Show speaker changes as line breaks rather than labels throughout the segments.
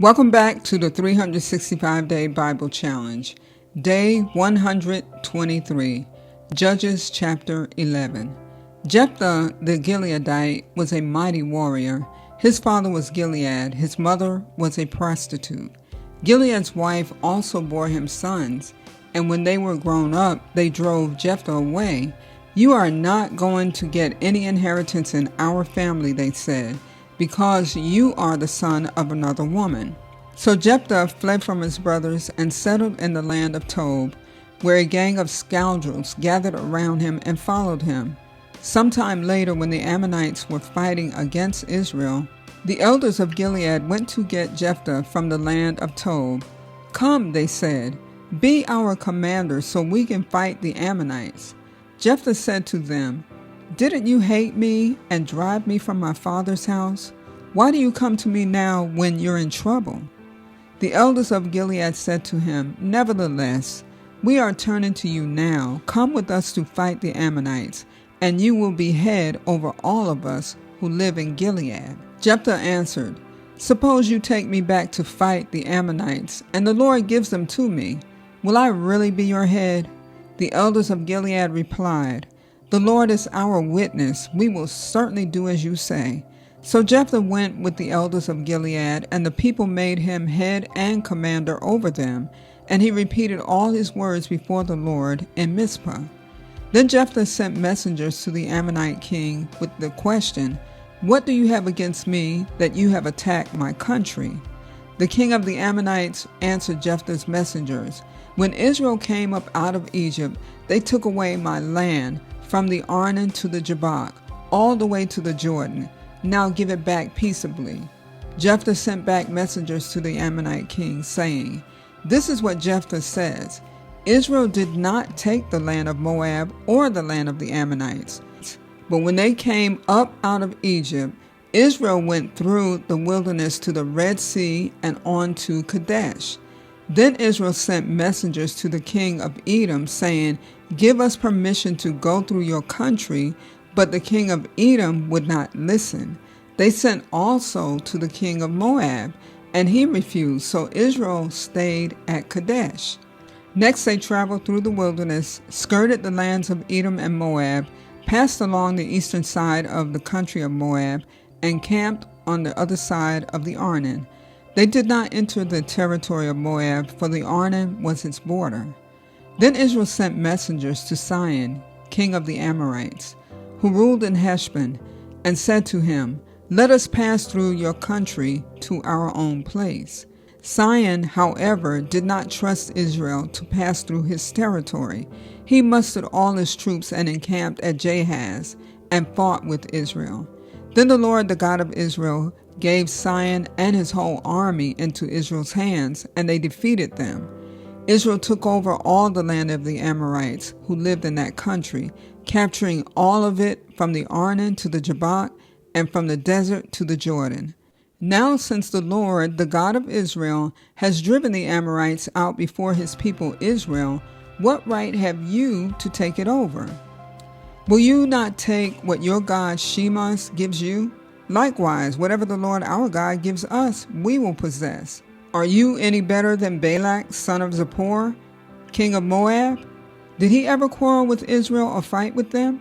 Welcome back to the 365-Day Bible Challenge, Day 123, Judges chapter 11. Jephthah the Gileadite was a mighty warrior. His father was Gilead. His mother was a prostitute. Gilead's wife also bore him sons, and when they were grown up, they drove Jephthah away. "You are not going to get any inheritance in our family," they said, "because you are the son of another woman." So Jephthah fled from his brothers and settled in the land of Tob, where a gang of scoundrels gathered around him and followed him. Sometime later, when the Ammonites were fighting against Israel, the elders of Gilead went to get Jephthah from the land of Tob. "Come," they said, "be our commander so we can fight the Ammonites." Jephthah said to them, "Didn't you hate me and drive me from my father's house? Why do you come to me now when you're in trouble?" The elders of Gilead said to him, "Nevertheless, we are turning to you now. Come with us to fight the Ammonites, and you will be head over all of us who live in Gilead." Jephthah answered, "Suppose you take me back to fight the Ammonites, and the Lord gives them to me. Will I really be your head?" The elders of Gilead replied, "The Lord is our witness. We will certainly do as you say." So Jephthah went with the elders of Gilead, and the people made him head and commander over them, and he repeated all his words before the Lord in Mizpah. Then Jephthah sent messengers to the Ammonite king with the question, "What do you have against me that you have attacked my country?" The king of the Ammonites answered Jephthah's messengers, "When Israel came up out of Egypt, they took away my land from the Arnon to the Jabbok, all the way to the Jordan. Now give it back peaceably." Jephthah sent back messengers to the Ammonite king, saying, "This is what Jephthah says. Israel did not take the land of Moab or the land of the Ammonites. But when they came up out of Egypt, Israel went through the wilderness to the Red Sea and on to Kadesh. Then Israel sent messengers to the king of Edom, saying, 'Give us permission to go through your country,' but the king of Edom would not listen. They sent also to the king of Moab, and he refused, so Israel stayed at Kadesh. Next they traveled through the wilderness, skirted the lands of Edom and Moab, passed along the eastern side of the country of Moab, and camped on the other side of the Arnon. They did not enter the territory of Moab, for the Arnon was its border. Then Israel sent messengers to Sihon, king of the Amorites, who ruled in Heshbon, and said to him, "Let us pass through your country to our own place." Sihon, however, did not trust Israel to pass through his territory. He mustered all his troops and encamped at Jahaz, and fought with Israel. Then the Lord, the God of Israel, gave Sihon and his whole army into Israel's hands, and they defeated them. Israel took over all the land of the Amorites who lived in that country, capturing all of it from the Arnon to the Jabbok and from the desert to the Jordan. Now, since the Lord, the God of Israel, has driven the Amorites out before his people Israel, what right have you to take it over? Will you not take what your God Shemas gives you? Likewise, whatever the Lord our God gives us, we will possess. Are you any better than Balak, son of Zippor, king of Moab? Did he ever quarrel with Israel or fight with them?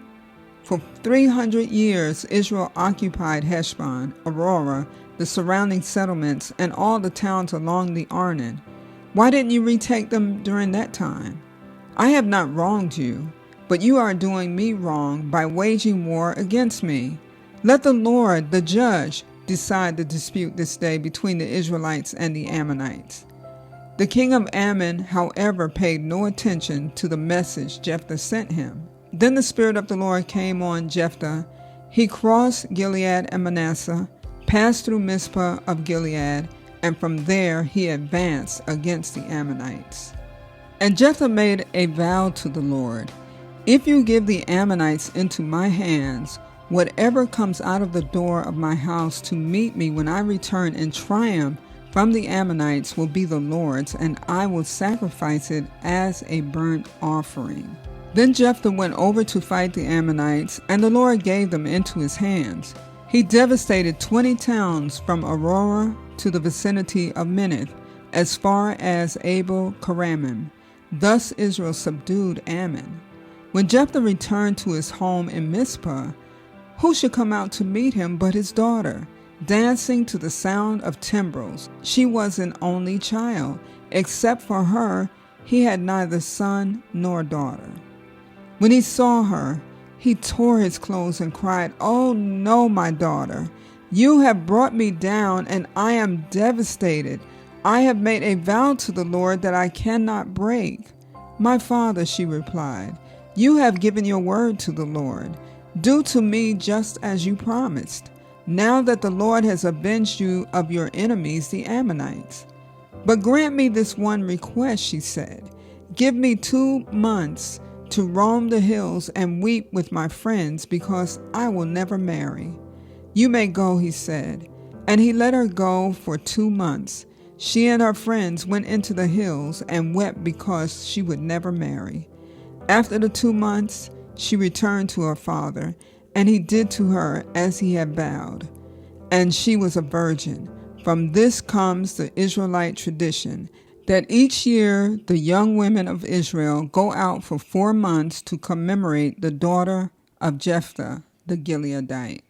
For 300 years Israel occupied Heshbon, Aurora, the surrounding settlements, and all the towns along the Arnon. Why didn't you retake them during that time? I have not wronged you, but you are doing me wrong by waging war against me. Let the Lord, the judge, decide the dispute this day between the Israelites and the Ammonites." The king of Ammon, however, paid no attention to the message Jephthah sent him. Then the Spirit of the Lord came on Jephthah. He crossed Gilead and Manasseh, passed through Mizpah of Gilead, and from there he advanced against the Ammonites. And Jephthah made a vow to the Lord, "If you give the Ammonites into my hands, whatever comes out of the door of my house to meet me when I return in triumph from the Ammonites will be the Lord's, and I will sacrifice it as a burnt offering." Then Jephthah went over to fight the Ammonites, and the Lord gave them into his hands. He devastated 20 towns from Aurora to the vicinity of Minnith, as far as Abel Keramim. Thus Israel subdued Ammon. When Jephthah returned to his home in Mizpah, who should come out to meet him but his daughter, dancing to the sound of timbrels? She was an only child. Except for her, he had neither son nor daughter. When he saw her, he tore his clothes and cried, "Oh no, my daughter! You have brought me down, and I am devastated. I have made a vow to the Lord that I cannot break." "My father," she replied, "you have given your word to the Lord. Do to me just as you promised, now that the Lord has avenged you of your enemies, the Ammonites. But grant me this one request," she said. "Give me 2 months to roam the hills and weep with my friends, because I will never marry." "You may go," he said. And he let her go for 2 months. She and her friends went into the hills and wept because she would never marry. After the 2 months, she returned to her father, and he did to her as he had vowed. And she was a virgin. From this comes the Israelite tradition that each year the young women of Israel go out for 4 months to commemorate the daughter of Jephthah the Gileadite.